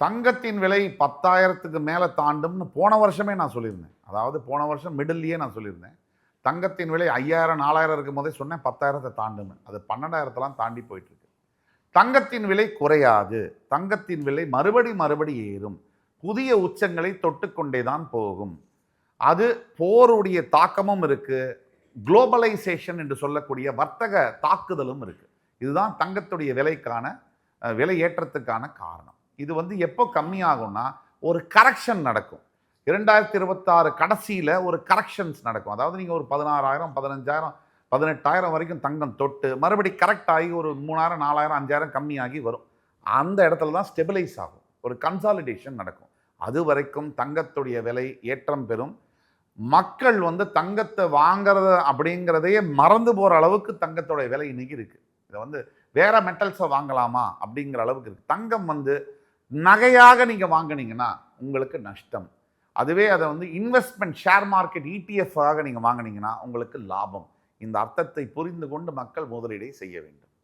தங்கத்தின் விலை 10,000க்கு மேலே தாண்டும்னு போன வருஷமே நான் சொல்லியிருந்தேன். அதாவது போன வருஷம் மிடில்லையே நான் சொல்லியிருந்தேன். தங்கத்தின் விலை 5,000 4,000 இருக்கும் போதே சொன்னேன் 10,000 தாண்டும்னு. அது 12,000 தாண்டி போயிட்டு இருக்கு. தங்கத்தின் விலை குறையாது. தங்கத்தின் விலை மறுபடி ஏறும். புதிய உச்சங்களை தொட்டுக்கொண்டே தான் போகும். அது போருடைய தாக்கமும் இருக்கு. குளோபலைசேஷன் என்று சொல்லக்கூடிய வர்த்தக தாக்குதலும் இருக்கு. இதுதான் தங்கத்துடைய விலைக்கான விலை ஏற்றத்துக்கான காரணம். இது எப்போ கம்மியாகும்னா ஒரு கரெக்ஷன் நடக்கும். 2026 கடைசியில் ஒரு கரெக்ஷன்ஸ் நடக்கும். அதாவது நீங்கள் ஒரு 16,000 15,000 18,000 வரைக்கும் தங்கம் தொட்டு மறுபடி கரெக்ட் ஆகி ஒரு 3,000 4,000 5,000 கம்மியாகி வரும். அந்த இடத்துல தான் ஸ்டெபிலைஸ் ஆகும். ஒரு கன்சாலிடேஷன் நடக்கும். அது வரைக்கும் தங்கத்துடைய விலை ஏற்றம் பெறும். மக்கள் தங்கத்தை வாங்குறது அப்படிங்கிறதையே மறந்து போகிற அளவுக்கு தங்கத்தோடைய விலை இன்னைக்கு இருக்கு. இதை வேற மெட்டல்ஸை வாங்கலாமா அப்படிங்கிற அளவுக்கு இருக்கு. தங்கம் நகையாக நீங்கள் வாங்கினீங்கன்னா உங்களுக்கு நஷ்டம். அதுவே அதை இன்வெஸ்ட்மெண்ட் ஷேர் மார்க்கெட் ETF ஆக நீங்கள் வாங்கினீங்கன்னா உங்களுக்கு லாபம். இந்த அர்த்தத்தை புரிந்து கொண்டு மக்கள் முதலீடை செய்ய வேண்டும்.